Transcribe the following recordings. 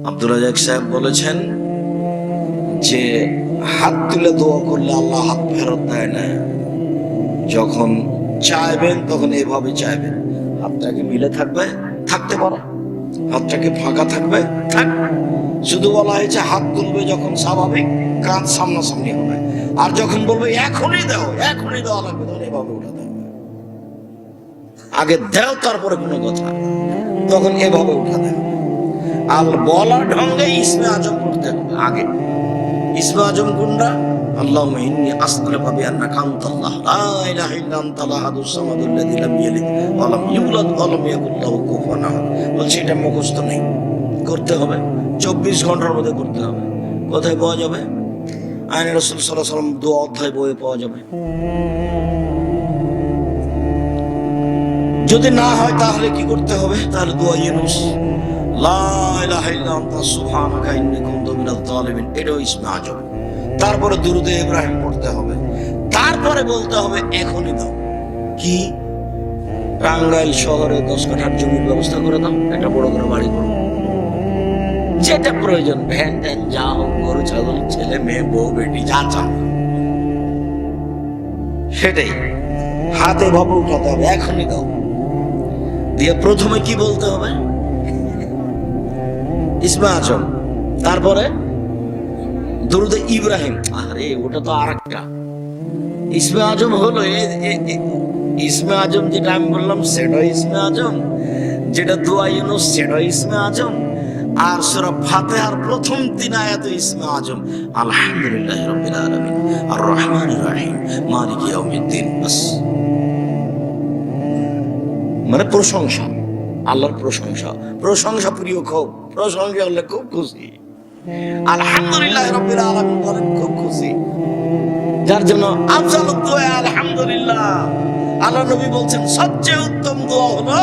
আব্দুল রাজাক সাহেব বলেছেন যে হাত তুলে দোয়া করলে আল্লাহ হাত ফেরত দেয় না। যখন চাইবেন তখন এভাবে চাইবেন, হাতটাকে মিলে থাকবে, থাকতে পারো, হাতটাকে ফাঁকা থাকবে, থাক। শুধু বলা হয়েছে হাত তুলবে যখন স্বাভাবিক কাঁধ সামনাসামনি হবে, আর যখন বলবে এখনই দাও, এখনই দেওয়া লাগবে, তখন এভাবে উঠাতে হবে। আগে দাও তারপরে কোনো কথা, তখন এভাবে উঠাতে হবে। আর বলার ঢঙ্গে ইসমে আজম করতে হবে। আগে ইসমে আজম কোনটা? আল্লাহুম্মা ইন্নী আসআলুকা বিআন্নাকা আনতাল্লাহ লা ইলাহা ইল্লা আনতাল আহাদুস সামাদুল্লাযী লাম ইয়ালিদ ওয়া লাম ইউলাদ ওয়া লাম ইয়াকুল লাহু কুফুয়ান আহাদ। বলছি এটা মুখস্থ নেই, করতে হবে 24 ঘন্টার মধ্যে করতে হবে। কোথায় পাওয়া যাবে? আইনে রাসূল সাল্লাল্লাহু আলাইহি ওয়াসাল্লাম দোয়া অধ্যায় বইয়ে পাওয়া যাবে। যদি না হয় তাহলে কি করতে হবে? তাহলে দোয়া ইউনুস, লা ইলাহা ইল্লা আনতা সুবহানাকা ইন্নী কুনতু মিনাজ জালিমিন, এটাও ইসমে আজম। তারপরে দুরুদে ইব্রাহিম পড়তে হবে, তারপরে বলতে হবে এখনই দাও। কি? টাঙ্গাইল শহরে 10 কাঠার জমির ব্যবস্থা করে দাও, একটা বড় করে বাড়ি করো, যেটা প্রয়োজন, ভ্যান ট্যান যা হোক, গরু ছাগল, ছেলে মেয়ে, বউ বেটি, যা চান সেটাই হাতে ভাবে উঠাতে হবে, এখনই দাও। দিয়ে প্রথমে কি বলতে হবে? ইসমে আজম, তারপরে দুরুদে ইব্রাহিম। আরে ওটা তো আরেকটা। ইসমে আজম হলো ইসমে আজম, যেটা আমি বললাম সেটা ইসমে আজম, যেটা দোয়া ইউনুস সেটা ইসমে আজম, আর সূরা ফাতিহার প্রথম 3 আয়াত ইসমে আজম। আলহামদুলিল্লাহি রাব্বিল আলামিন আর রহমানির রহিম মালিকি ইয়াউমিদ্দিন। বাস, মানে প্রশংসা, আল্লাহর প্রশংসা, প্রশংসা প্রিয়, খুব প্রশংসা হলে খুব খুশি। আলহামদুলিল্লাহি রাব্বিল আলামিন বলেন খুব খুশি, যার জন্য আফজালুদ দোয়া আলহামদুলিল্লাহ। আল্লাহ নবী বলছেন সবচেয়ে উত্তম দোয়া হলো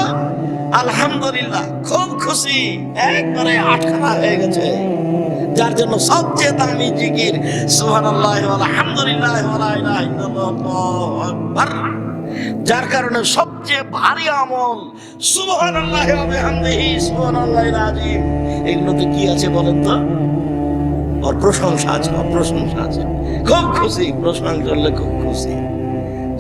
আলহামদুলিল্লাহ। খুব খুশি, একবারে আটখানা হয়ে গেছে, যার জন্য সবচেয়ে দামি জিকির সুবহানাল্লাহ ওয়া আলহামদুলিল্লাহ ওয়া লা ইলাহা ইল্লাল্লাহ আল্লাহু আকবার। যার কারণে সবচেয়ে ভারী আমল সুবহানাল্লাহ ওয়া বিহামদিহি সুবহানাল্লাহিল আযীম। এগুলোতে কি আছে বলেন তো? ওর প্রশংসা আছে, ওর প্রশংসা আছে। খুব খুশি, প্রশংসা করলে খুব খুশি,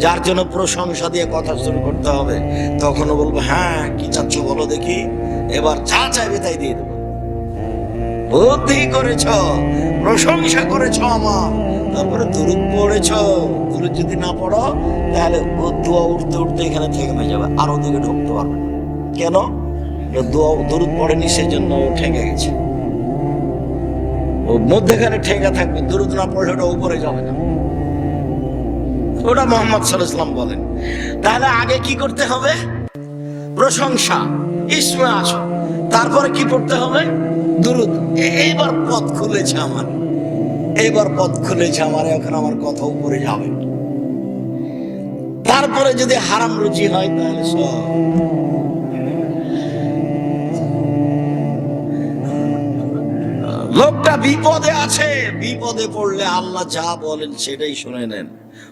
যার জন্য প্রশংসা দিয়ে কথা শুরু করতে হবে। তখনও বলবো হ্যাঁ কি চাচ্ছ বলো দেখি, এবার যা চাইবে তাই দিয়ে দেবো। বুদ্ধি করেছ, প্রশংসা করেছ আমার, তারপরে দুরূদ পড়েছ। দুরূদ যদি না পড়ো তাহলে দোয়া উঠতে উঠতে এখানে থেমে যাবে, আর ওদিকে ঢুকতে পারবে। কেন? দোয়া দুরূদ পড়েনি, সেজন্য ও ঠেকে গেছে, ও মধ্যেখানে ঠেকা থাকবে। দুরূদ না পড়লে ওটা উপরে যাবে না, ওটা মুহাম্মদ সাল্লাল্লাহু আলাইহি ওয়াসাল্লাম বলেন। তাহলে আগে কি করতে হবে? প্রশংসা, ইসমে আজম, তারপরে কি পড়তে হবে? দুরূদ। এইবার পথ খুলেছে আমার, এইবার পথ খুলেছে আমার, এখন আমার কথা উপরে যাবে। তারপরে যদি হারাম রুচি হয় তাহলে সব। লোকটা বিপদে আছে, বিপদে পড়লে আল্লাহ যা বলেন সেটাই শুনে নেন।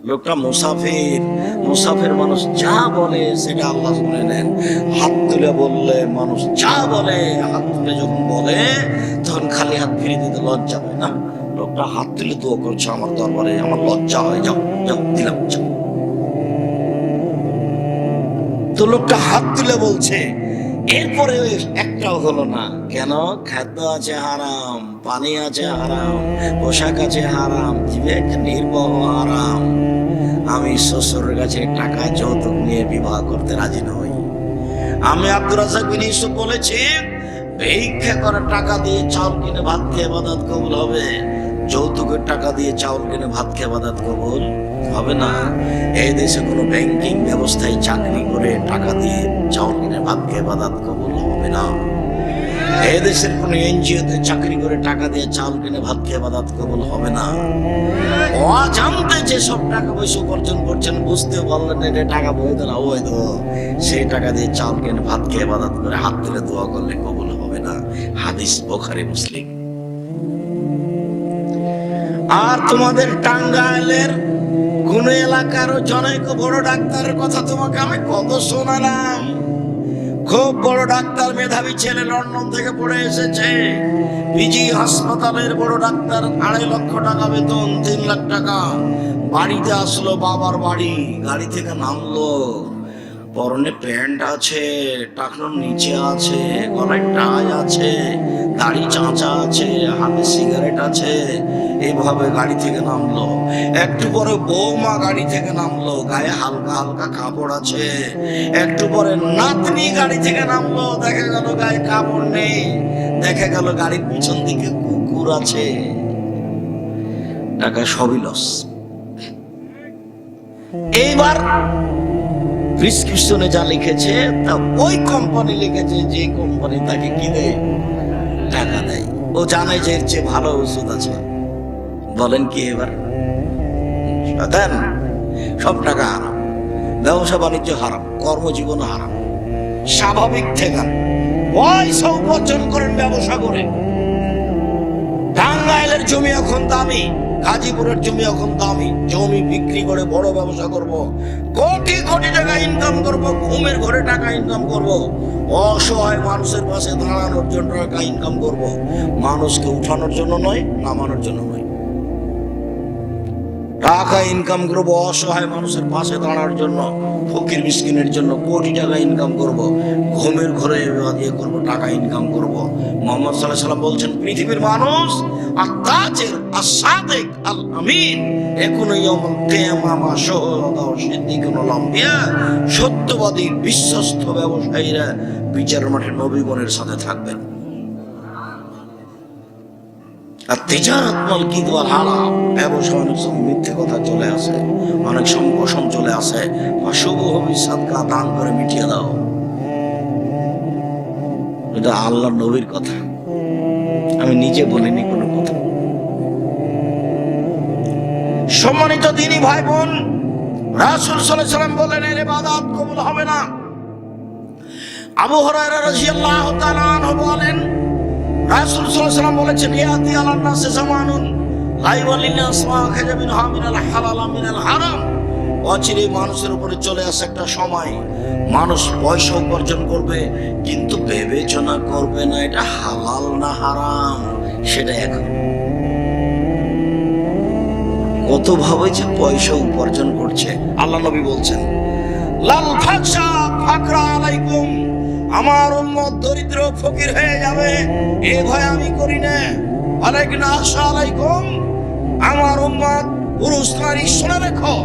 লোকটা মুসাফির, মুসাফির মানুষ যা বলে সেটা আল্লাহ শুনে নেন। হাত তুলে বললে মানুষ যা বলে, হাত তুলে যখন বলে তখন খালি হাত ফিরে দিতে লজ্জা হয় না। লোকটা হাত তুলে দোয়া করছে আমার দরবারে, আমার লজ্জা হয়, যাও যাও দিলাম, যাও। তো লোকটা হাত তুলে বলছে, এরপরে একটাও হলো না। কেন? খাদ্য আছে হারাম, পানি আছে হারাম, পোশাক আছে হারাম, বিবেক নির্বাহ হারাম। আমি শ্বশুরের কাছে টাকা যৌতুক নিয়ে বিবাহ করতে রাজি নই। আমি আব্দুর রাজ্জাক বিন ইউসুফ বলেছি, ভিক্ষা করে টাকা দিয়ে চাউল কিনে ভাত খেয়ে ইবাদত কবুল হবে, যৌতুকের টাকা দিয়ে চাউল কিনে ভাত খেয়ে ইবাদত কবুল হবে না। এই দেশে কোনো ব্যাংকিং ব্যবস্থায় চাকরি করে টাকা দিয়ে চাউল কিনে ভাত খেয়ে ইবাদত কবুল হবে না। এই দেশের কোনো এনজিওতে চাকরি করে টাকা দিয়ে চাউল কিনে ভাত খেয়ে ইবাদত কবুল হবে না। অজান্তে যেসব টাকা পয়সা উপার্জন করছেন, বুঝতে পারলেন এটা টাকা বৈধ না অবৈধ, সেই টাকা দিয়ে চাউল কিনে ভাত খেয়ে ইবাদত করে হাত তুলে দোয়া করলে কবুল হবে না। হাদিস বুখারী মুসলিম। আর তোমাদের টাঙ্গাইলের কোন এলাকার জনৈক বড় ডাক্তারের কথা তোমাকে আমি কত শোনালাম। খুব বড় ডাক্তার, মেধাবী ছেলে, লন্ডন থেকে পড়ে এসেছে, পিজি হাসপাতালের বড় ডাক্তার, 2.5 লক্ষ টাকা বেতন, 3 লাখ টাকা। বাড়িতে আসলো, বাবার বাড়ি, গাড়ি থেকে নামলো, পরনে প্যান্ট আছে, টাকনোর নিচে আছে, গলায় টাই আছে, দাড়ি চাঁচা আছে, হাতে সিগারেট আছে, এইভাবে গাড়ি থেকে নামলো। একটু পরে বৌমা গাড়ি থেকে নামলো, গায়ে হালকা হালকা কাপড় আছে। একটু পরে নাতনি গাড়ি থেকে নামলো, দেখা গেল গায়ে কাপড় নেই, দেখা গেল গাড়ির পিছন দিকে কুকুর আছে। টাকা সবই লস। এইবার প্রেসক্রিপশনে যা লিখেছে তা ওই কোম্পানি লিখেছে যে কোম্পানি তাকে কি দেয়, টাকা দেয়। ও জানে যে এর চেয়ে ভালো ওষুধ আছে। বলেন কি এবার? দেন, সব টাকা হারাম, ব্যবসা বাণিজ্য হারাম, কর্মজীবন হারাম। স্বাভাবিক থেকে পয়সা উপার্জন করেন ব্যবসা করে। টাঙ্গাইলের জমি এখন দামি, গাজীপুরের জমি এখন দামি। জমি বিক্রি করে বড় ব্যবসা করব, কোটি কোটি টাকা ইনকাম করব, ঘুমের ঘরে টাকা ইনকাম করব, অসহায় মানুষের পাশে দাঁড়ানোর জন্য টাকা ইনকাম করব। মানুষকে উঠানোর জন্য নয়, নামানোর জন্য নয়। টাকা ইনকাম করব অসহায় মানুষের পাশে দাঁড়ানোর জন্য, ফকির মিসকিনের জন্য কোটি টাকা ইনকাম করব, ঘুমের ঘরে ইয়ে করব, টাকা ইনকাম করব। মুহাম্মদ সাল্লাল্লাহু আলাইহি ওয়াসাল্লাম বলছেন, পৃথিবীর মানুষ আত-তাজির আস-সাদিক আল-আমিন ইয়াকুনু ইয়াউমাল কিয়ামাহ মা শুহাদা ওয়া সিদ্দিকুন ওয়াল আম্বিয়া, সত্যবাদী বিশ্বস্ত ব্যবসায়ীরা বিচারের মাঠে নবীগণের সাথে থাকবেন। আর তিজারাত মাল কিদু ওয়াল হারাম, ব্যবসা অনেক সময় মিথ্যে কথা চলে আসে, অনেক সময় কসম চলে আসে। শুভ হবি সাদকা, দান করে মিটিয়ে দাও। এটা আল্লাহর নবীর কথা, আমি নিজে বলিনি কোনো কথা। সম্মানিত দিনী ভাই বোন, রাসূল সাল্লাল্লাহু আলাইহি ওয়াসাল্লাম বলেন এর ইবাদত কবুল হবে না। আবু হুরায়রা রাদিয়াল্লাহু তাআলা আনহু বলেন, রাসূল সাল্লাল্লাহু আলাইহি ওয়াসাল্লাম বলেছেন, ইয়াতি আলান নাসি জামানুন লা ইয়াওয়ালিন আসমা খাজামিন হামিনাল হালাল মিনাল হারাম। অচিরে মানুষের উপরে চলে আসে একটা সময়, মানুষ পয়সা উপার্জন করবে কিন্তু বিবেচনা করবে না এটা হালাল না হারাম। সেটা এখন কত ভাবে যে পয়সা উপার্জন করছে। আল্লাহ নবী বলছেন, লাল ফাকশা ফাকরা আলাইকুম, আমার উম্মত দরিদ্র ফকির হয়ে যাবে এ ভয় আমি করি না। ওয়ালাইকুম আসসালাম, আমার উম্মত পুরুষ নারী শুনে রেখো,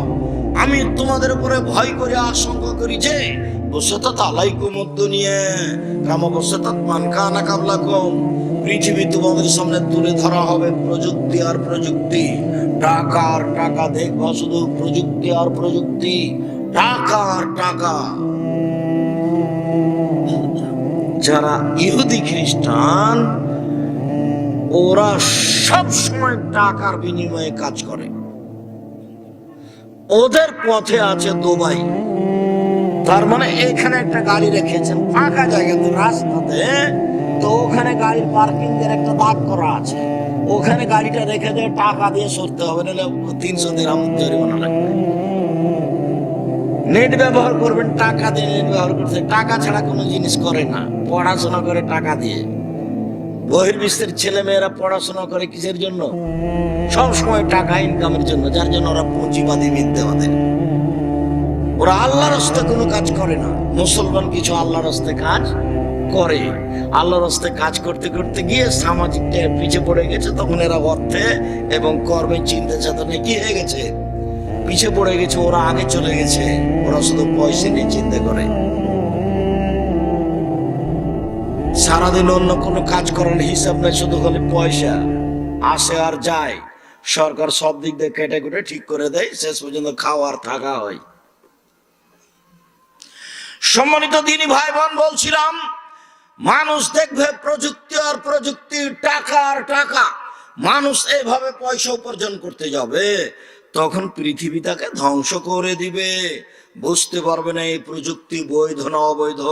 আমি তোমাদের উপরে ভয় করে আশঙ্কা করি যে বসতাত আলাইকুমুদ দুনিয়া কামা বসতাত মান কানা কাবলাকুম, পৃথিবী তোমাদের সামনে তুলে ধরা হবে প্রযুক্তি আর প্রযুক্তি, টাকা আর টাকা। দেখবা শুধু প্রযুক্তি আর প্রযুক্তি, টাকা আর টাকা। যারা ইহুদি খ্রিস্টান ওরা সব সময় টাকার বিনিময়ে কাজ করে। ওদের পথে আছে দুবাই। তার মানে এখানে একটা গাড়ি রেখেছেন ফাঁকা জায়গাতে রাস্তাতে, তো ওখানে গাড়ির পার্কিং এর একটা দাগ করা আছে, ওখানে গাড়িটা রেখে দিয়ে টাকা দিয়ে সরতে হবে, নাহলে 300 দিরহাম জরিমানা লাগবে। নেট ব্যবহার করবেন টাকা দিয়ে, নেট ব্যবহার করতে টাকা ছাড়া কোনো জিনিস করে না। পড়াশোনা করে টাকা দিয়ে, বহির্বিশ্বের ছেলে মেয়েরা পড়াশোনা করে কিসের জন্য? সব সময় টাকা ইনকামের জন্য, যার জন্য ওরা পুঁজিবাদী মিথ্যাবাদী। ওরা আল্লাহর রাস্তায় কোনো কাজ করে না। মুসলমান কিছু আল্লাহর রাস্তায় কাজ করে, আল্লাহর রাস্তায় কাজ করতে করতে গিয়ে সামাজিক পিছিয়ে পড়ে গেছে, তখন এরা অর্থে এবং কর্মে চিন্তা চেতনে কি হয়ে গেছে, পিছিয়ে পড়ে গেছে। ওরা আগে চলে গেছে, ওরা শুধু পয়সা নিয়ে চিন্তা করে। সারাদিন অন্য কোনো কাজ করার হিসাব নেই, শুধু খালি পয়সা আসে আর যায়। সরকার সব দিক দিয়ে কেটে কুটে ঠিক করে দেয়, শেষ পর্যন্ত খাওয়ার থাকা হয়। সম্মানিত দিনী ভাই বোন, বলছিলাম মানুষ দেখবে প্রযুক্তি আর প্রযুক্তি, টাকা আর টাকা। মানুষ এভাবে পয়সা উপার্জন করতে যাবে, তখন পৃথিবী তাকে ধ্বংস করে দিবে। বুঝতে পারবে না এই প্রযুক্তি বৈধ না অবৈধ।